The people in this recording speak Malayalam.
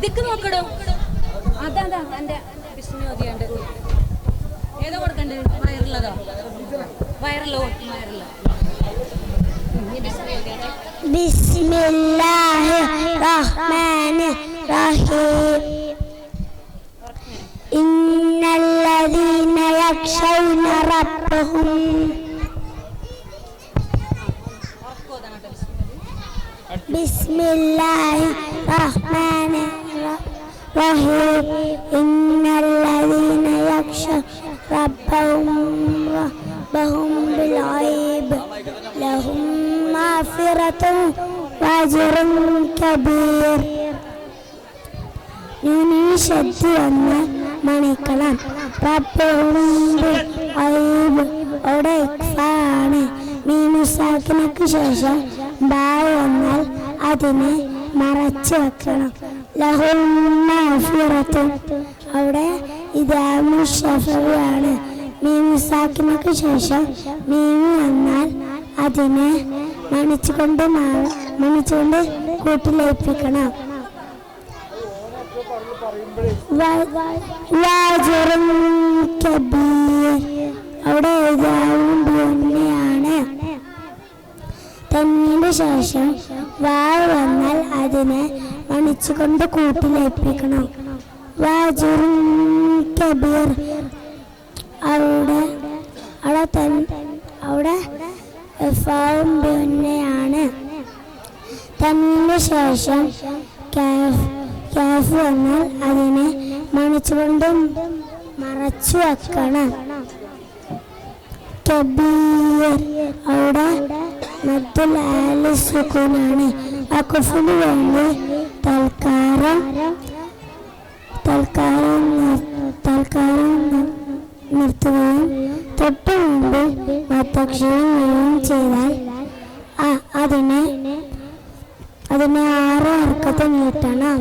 ദിക്ക് നോക്കടോ. അതാ എന്റെ ബിസ്മി ഓതിയാണ്ട് ഏതോ കൊടുക്കണ്ട്. വയറുള്ളതോ? വയറുള്ള വയറുള്ള ബിസ്മില്ലാഹിർ റഹ്മാനിർ റഹീം. ഇന്നല്ലദീന യഖ്ശൗന റബ്ബഹും ബിസ്മില്ലാഹിർ റഹ്മാനിർ റഹീം. ഇന്നല്ലദീന യഖ്ശൗന റബ്ബഹും ബിൽ ഗൈബ് ലഹും മഗ്ഫിറത്തുൻ വഅജ്റുൻ കബീർ. ശക്തി വന്ന് മണിക്കണം. അവിടെ ആണ്. മീനുസാക്കിനക്ക് ശേഷം ബായ് വന്നാൽ അതിനെ മറച്ചു വെക്കണം. ലഹും മഗ്ഫിറത്തുൻ അവിടെ ഇദാമു ശഫവിയാണ്. മീനുസാക്കിനക്ക് ശേഷം മീമു വന്നാൽ അതിനെ മണിച്ചുകൊണ്ട് കൂട്ടിലേൽപ്പിക്കണം. അവിടെ എഴുതാവുന്നതാണ്. തന്നീന്റെ ശേഷം വാവ് വന്നാൽ അതിനെ മണിച്ചുകൊണ്ട് കൂട്ടിലേൽപ്പിക്കണം. വാജുറുൻ കബീർ അവിടെ തന്നീന്റെ ശേഷം കാഫ് വന്നാൽ അതിനെ മണിച്ചുകൊണ്ട് മറച്ചു വെക്കണം. കബീർ അവിടെ മദ്ദുൽ ആലി സുകൂനാണ്. അഖഫിന് വേണ്ടി തൽക്കാലം നിർത്തുകയും തൊട്ടു മുമ്പ് മത്തക്ഷരം ചെയ്താൽ അതിനെ 6 ഹർക്കത്ത് നീട്ടണം.